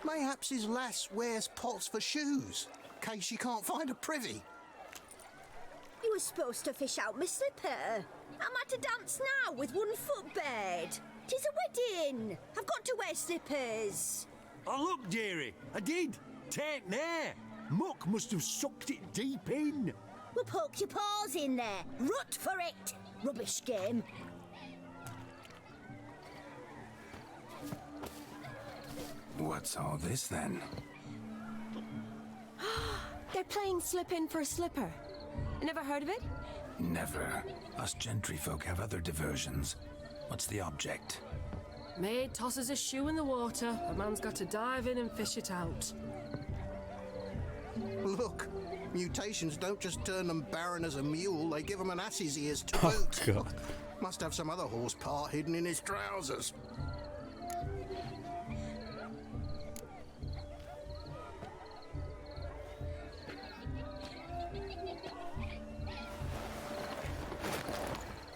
Mayhaps his lass wears pots for shoes, case she can't find a privy. You were supposed to fish out my slipper. I'm at a dance now with one foot bared. 'Tis a wedding. I've got to wear slippers. Oh, look, dearie, I did. Take there. Muck must have sucked it deep in. Well, poke your paws in there. Rut for it. Rubbish game. What's all this then? They're playing slip in for a slipper. Never heard of it? Never. Us gentry folk have other diversions. What's the object? Maid tosses a shoe in the water. A man's got to dive in and fish it out. Look, mutations don't just turn them barren as a mule, they give them an ass's ears to Oh, boot. God. Must have some other horse part hidden in his trousers.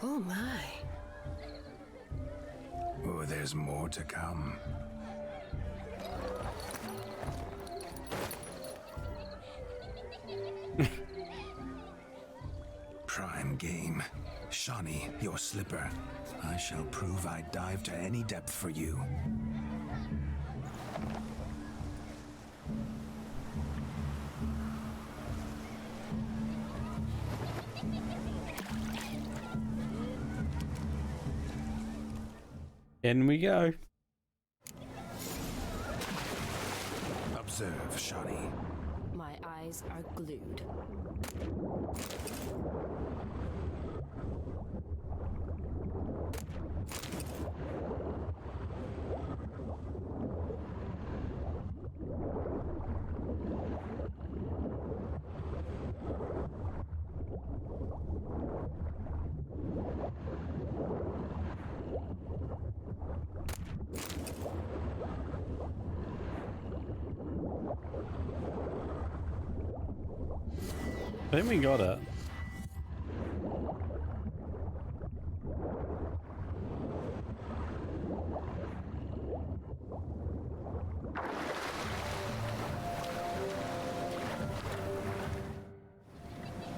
Oh my. Oh, there's more to come. Prime game. Shawnee, your slipper. I shall prove I dive to any depth for you. In we go. Observe, Shawnee. My eyes are glued. I think we got it.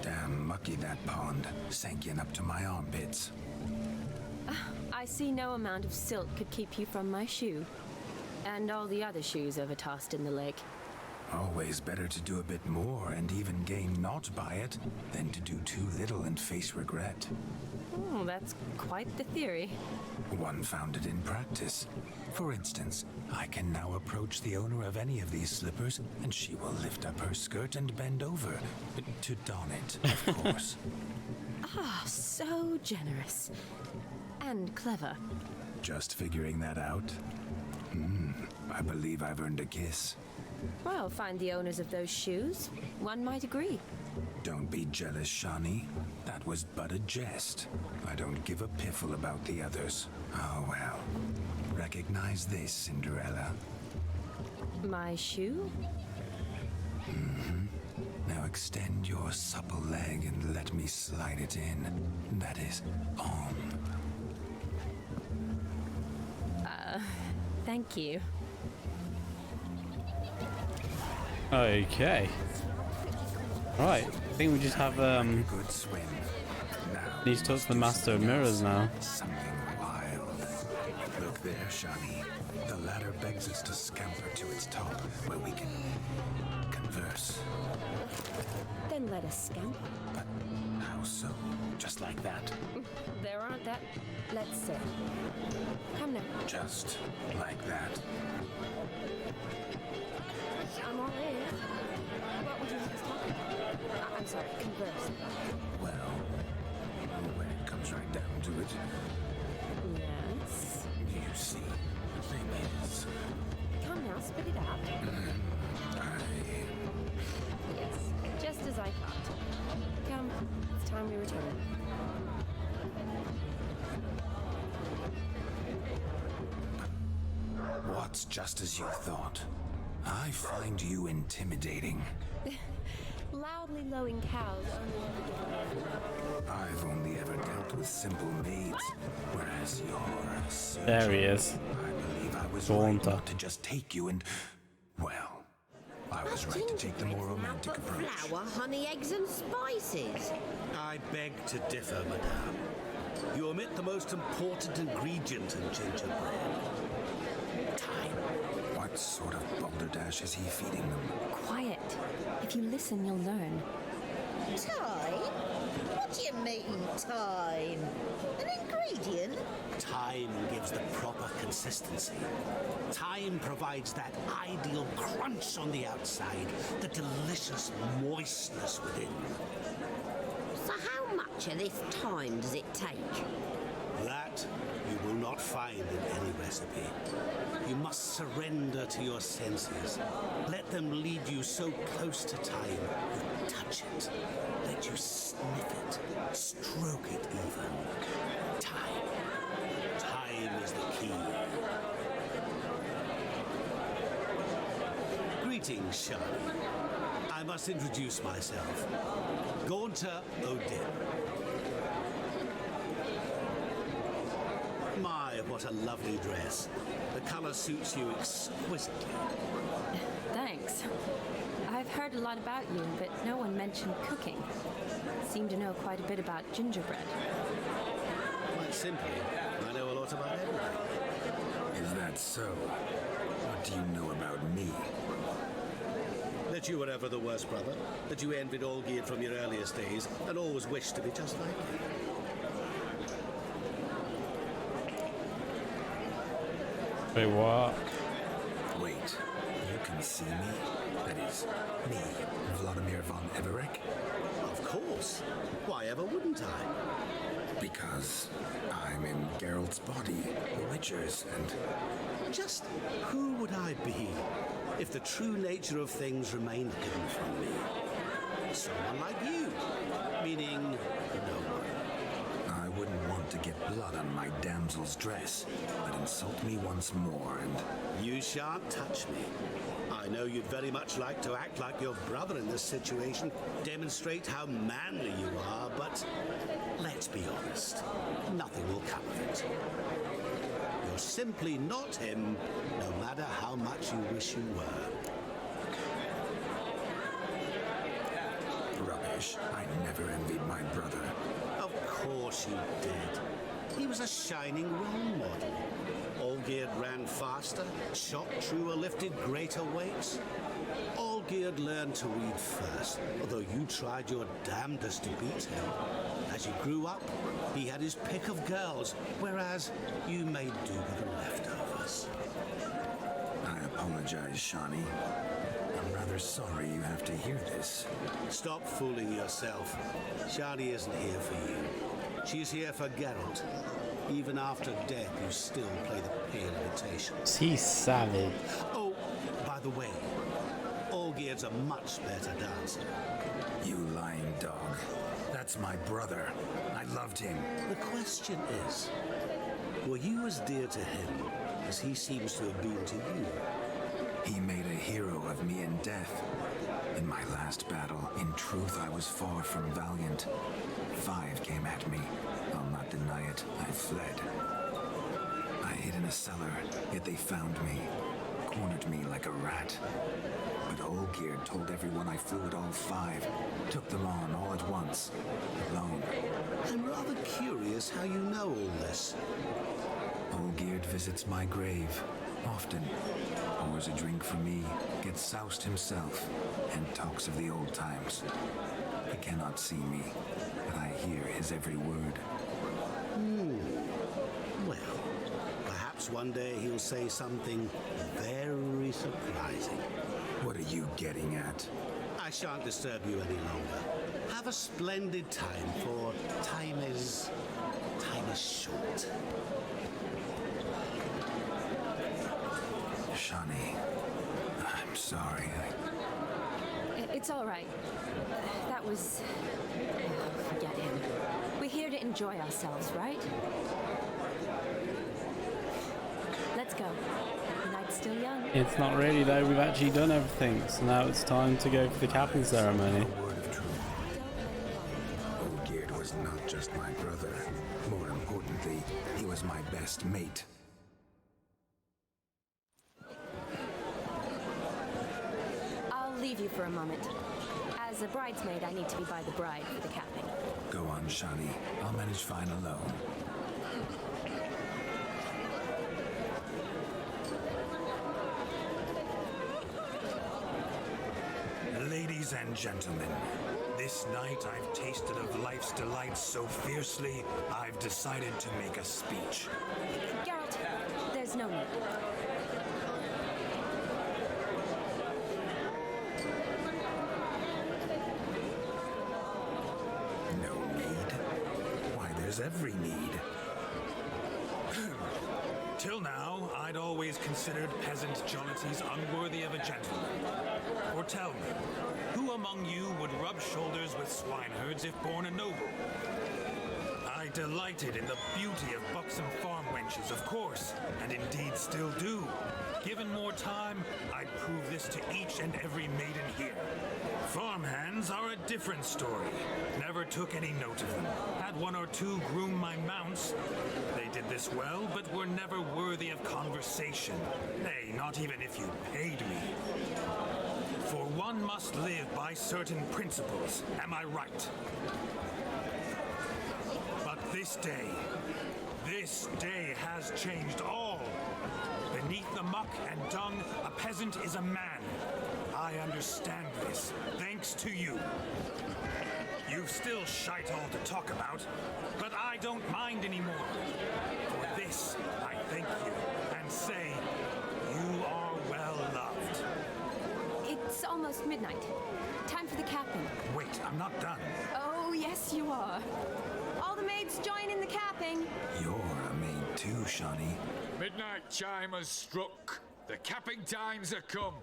Damn mucky that pond. Sank in up to my armpits. I see no amount of silt could keep you from my shoe. And all the other shoes overtossed in the lake. Always better to do a bit more and even gain naught by it than to do too little and face regret. Oh, that's quite the theory. One founded in practice. For instance, I can now approach the owner of any of these slippers and she will lift up her skirt and bend over. To don it, of course. Ah, so generous. And clever. Just figuring that out? I believe I've earned a kiss. Well, find the owners of those shoes. One might agree. Don't be jealous, Shani. That was but a jest. I don't give a piffle about the others. Oh well. Recognize this, Cinderella. My shoe? Now extend your supple leg and let me slide it in. That is, on. Thank you. Okay. Right. I think we just have Good swim. Now, need to talk to the Master of Mirrors now. something wild. Look there, Shani. The ladder begs us to scamper to its top, where we can converse. Then let us scamper. But how so? Just like that? There aren't that. Let's sit. Come now. Just like that? I'm all in. What would you like us to talk about? I'm sorry, converse. Well, when it comes right down to it, Yes. you see, the thing is, Come now, spit it out. Yes, just as I thought. Come, it's time we return. What's just as you thought? I find you intimidating. Loudly lowing cows I've only ever dealt with simple maids, whereas you're a surgeon. There he is. I believe I was Gaunter. right not to just take you and, well, I was right to take the more romantic approach. Flour, honey, eggs, and spices. I beg to differ, madame. You omit the most important ingredient in gingerbread. Time. What sort of balderdash is he feeding them? quiet. If you listen, you'll learn. Time? What do you mean, time? An ingredient? Time gives the proper consistency. Time provides that ideal crunch on the outside, the delicious moistness within. So how much of this time does it take? That you will not find in any recipe. You must surrender to your senses. Let them lead you so close to time. You touch it. Let you sniff it. Stroke it even. Time. Time is the key. Greetings, Shani. I must introduce myself. Gaunter Odin. My, what a lovely dress. The color suits you exquisitely. Thanks. I've heard a lot about you, but no one mentioned cooking. Seem to know quite a bit about gingerbread. Quite simply, I know a lot about everything. Is that so? What do you know about me? That you were ever the worst brother, that you envied Olgierd from your earliest days, and always wished to be just like him. Wait, what? Wait, you can see me? That is, me, Vladimir von Everek? Of course. Why ever wouldn't I? Because I'm in Geralt's body, the Witcher's, and... Just who would I be if the true nature of things remained hidden from me? Someone like you. Meaning, no one. I wouldn't want want to get blood on my damsel's dress, but insult me once more and... You shan't touch me. I know you'd very much like to act like your brother in this situation, demonstrate how manly you are, but let's be honest, nothing will come of it. You're simply not him, no matter how much you wish you were. Rubbish. I never envied my brother. Of course you did. He was a shining role model. Olgierd ran faster, shot truer, lifted greater weights. Olgierd learned to read first, although you tried your damnedest to beat him. As you grew up, he had his pick of girls, whereas you made do with the leftovers. I apologize, Shawnee. I'm rather sorry you have to hear this. Stop fooling yourself. Shani isn't here for you. She's here for Geralt. Even after death, you still play the pale imitation. He's savage. Oh, by the way, Olgierd's a much better dancer. You lying dog. That's my brother. I loved him. The question is, were you as dear to him as he seems to have been to you? He made a hero of me in death. In my last battle, in truth, I was far from valiant. 5 came at me. I'll not deny it. I fled. I hid in a cellar, yet they found me. Cornered me like a rat. But Olgierd told everyone I flew at all 5. Took them on all at once. Alone. I'm rather curious how you know all this. Olgierd visits my grave. Often. Pours a drink for me, gets soused himself, and talks of the old times. He cannot see me, but I hear his every word. Well, perhaps one day he'll say something very surprising. What are you getting at? I shan't disturb you any longer. Have a splendid time, for time is short. Shawnee, I'm sorry. It's all right. That was... forget him. We're here to enjoy ourselves, right? Let's go. The night's still young. It's not really though, we've actually done everything, so now it's time to go for the capping ceremony. Word of truth. Olgierd was not just my brother. More importantly, he was my best mate. I'll leave you for a moment. As a bridesmaid, I need to be by the bride for the capping. Go on, Shawnee. I'll manage fine alone. Ladies and gentlemen, this night I've tasted of life's delights so fiercely, I've decided to make a speech. Geralt, there's no need. No need? Why, there's every need. Till now, I'd always considered peasant jollities unworthy of a gentleman. Or tell me, who among you would rub shoulders with swineherds if born a noble? I delighted in the beauty of buxom farm wenches, of course, and indeed still do. Given more time, I'd prove this to each and every maiden here. Farmhands are a different story. Never took any note of them. Had 1 or 2 groom my mounts. They did this well, but were never worthy of conversation. Nay, not even if you paid me. For one must live by certain principles, am I right? But this day has changed all. Beneath the muck and dung, a peasant is a man. I understand this, thanks to you. You've still shite all to talk about, but I don't mind anymore. For this, I thank you and say, you are well loved. It's almost midnight. Time for the capping. Wait, I'm not done. Oh, yes, you are. All the maids join in the capping. You're a maid too, Shawnee. Midnight chime has struck. The capping times are come.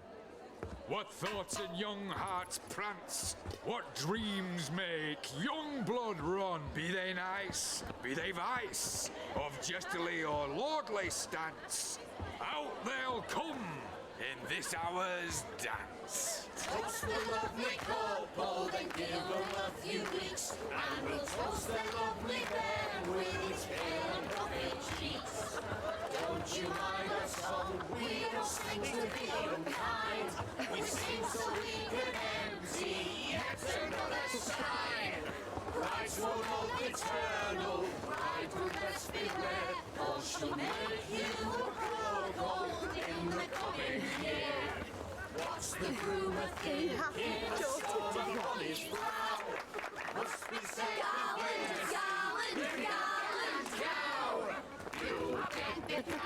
What thoughts in young hearts prance? What dreams make young blood run? Be they nice, be they vice, of jestly or lordly stance, out they'll come in this hour's dance. Toast the lovely couple, then give them a few weeks, and we'll toast the lovely bear with its pale and puffy cheeks. Don't you mind our song? We don't sing to be unkind. We sing so we can empty yet another sign. Pride's one of eternal, pride will best beware, or she'll make you a poor in the coming year. What's the rumour thing? Give us all on his brow. Must be said, gallant, cow. You get the cow,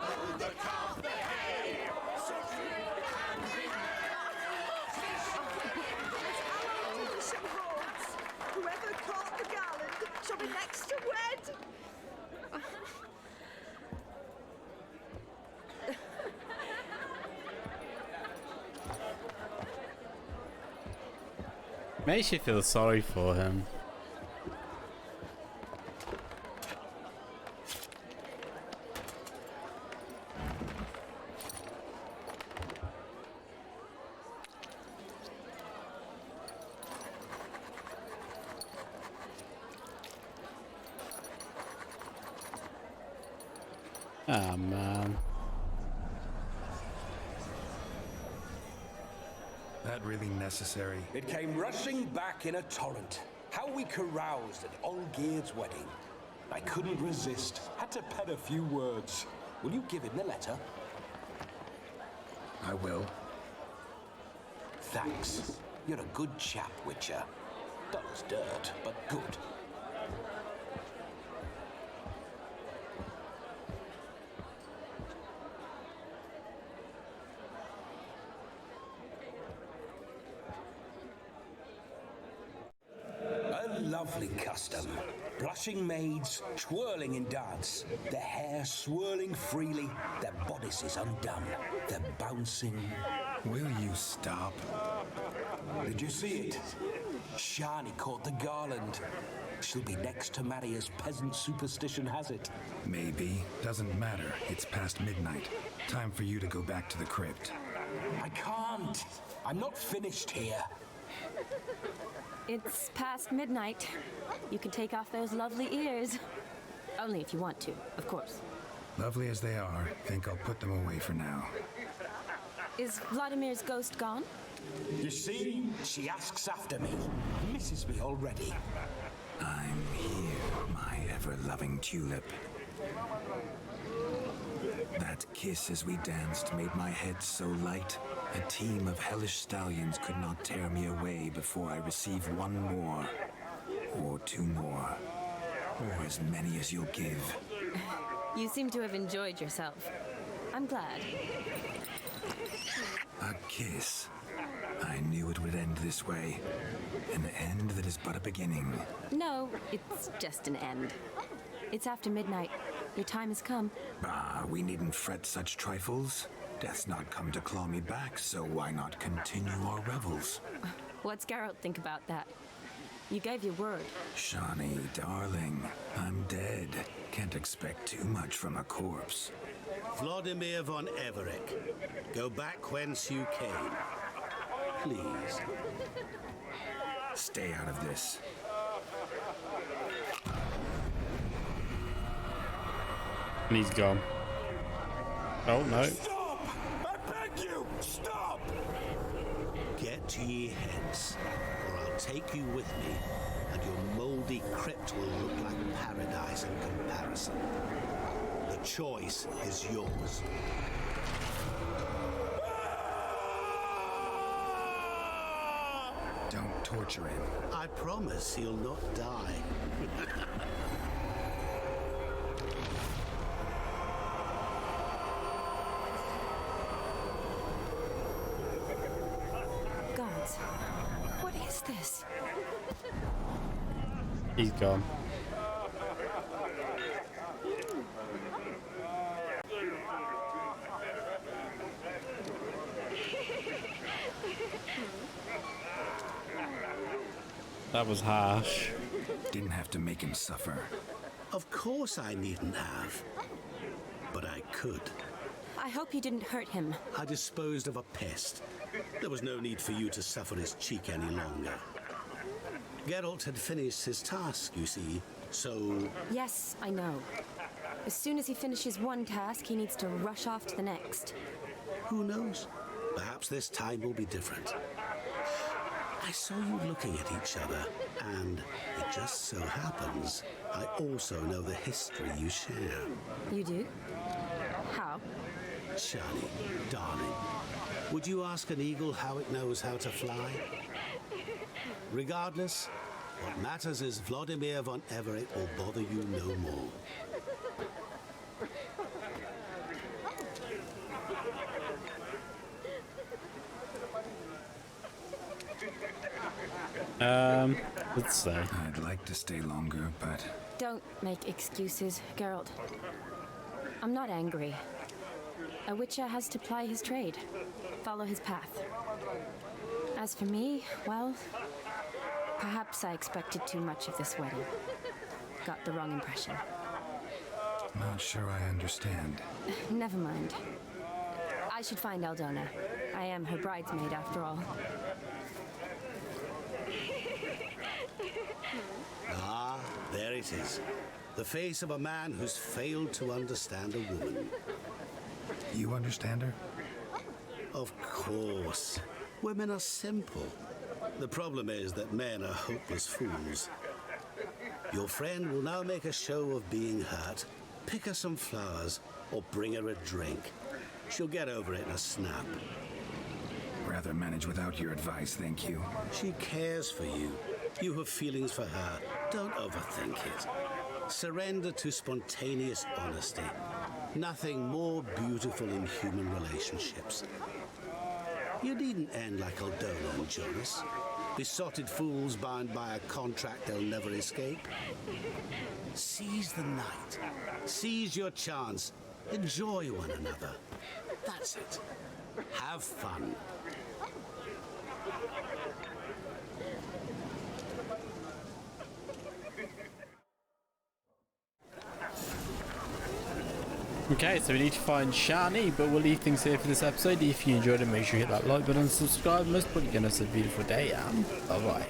oh, the calf, the hay. So drink and Whoever caught the gallant shall be next to wed. Makes you feel sorry for him. Ah, man. That really necessary? It came rushing back in a torrent. How we caroused at Olgierd's wedding. I couldn't resist. Had to pen a few words. Will you give him the letter? I will. Thanks. You're a good chap, Witcher. Dull as dirt, but good. Lovely custom. Blushing maids twirling in dance, their hair swirling freely, their bodices undone, their bouncing. Will you stop? Did you see it? Shani caught the garland. She'll be next to marry as peasant superstition has it. Maybe. Doesn't matter. It's past midnight. Time for you to go back to the crypt. I can't. I'm not finished here. It's past midnight. You can take off those lovely ears. Only if you want to, of course. Lovely as they are, think I'll put them away for now. Is Vladimir's ghost gone? You see, she asks after me. Misses me already. I'm here, my ever-loving tulip. That kiss as we danced made my head so light. A team of hellish stallions could not tear me away before I receive one more. Or two more. Or as many as you'll give. You seem to have enjoyed yourself. I'm glad. A kiss. I knew it would end this way. An end that is but a beginning. No, it's just an end. It's after midnight. Your time has come. Ah, we needn't fret such trifles. Death's not come to claw me back, so why not continue our revels? What's Geralt think about that? You gave your word. Shani, darling, I'm dead. Can't expect too much from a corpse. Vladimir von Everick, go back whence you came. Please. Stay out of this. And he's gone. Oh, no. Stop! I beg you! Stop! Get ye hence, or I'll take you with me, and your mouldy crypt will look like paradise in comparison. The choice is yours. Don't torture him. I promise he'll not die. Gods, what is this? He's gone. That was harsh. Didn't have to make him suffer. Of course I needn't have. But I could. I hope you didn't hurt him. I disposed of a pest. There was no need for you to suffer his cheek any longer. Geralt had finished his task, you see, so... Yes, I know. As soon as he finishes one task, he needs to rush off to the next. Who knows? Perhaps this time will be different. I saw you looking at each other, and it just so happens I also know the history you share. You do? How? Shani, darling, would you ask an eagle how it knows how to fly? Regardless, what matters is Vladimir von Everett will bother you no more. Let's say. I'd like to stay longer, but... Don't make excuses, Geralt. I'm not angry. A witcher has to ply his trade, follow his path. As for me, well, perhaps I expected too much of this wedding. Got the wrong impression. Not sure I understand. Never mind. I should find Aldona. I am her bridesmaid after all. Ah, there it is. The face of a man who's failed to understand a woman. You understand her? Of course. Women are simple. The problem is that men are hopeless fools. Your friend will now make a show of being hurt, pick her some flowers, or bring her a drink. She'll get over it in a snap. Rather manage without your advice, thank you. She cares for you. You have feelings for her. Don't overthink it. Surrender to spontaneous honesty. Nothing more beautiful in human relationships. You needn't end like Aldona and Jonas. Besotted fools bound by a contract they'll never escape. Seize the night. Seize your chance. Enjoy one another. That's it. Have fun. Okay, so we need to find Shani, but we'll leave things here for this episode. If you enjoyed it, make sure you hit that like button and subscribe. Most importantly, have a beautiful day, and bye-bye.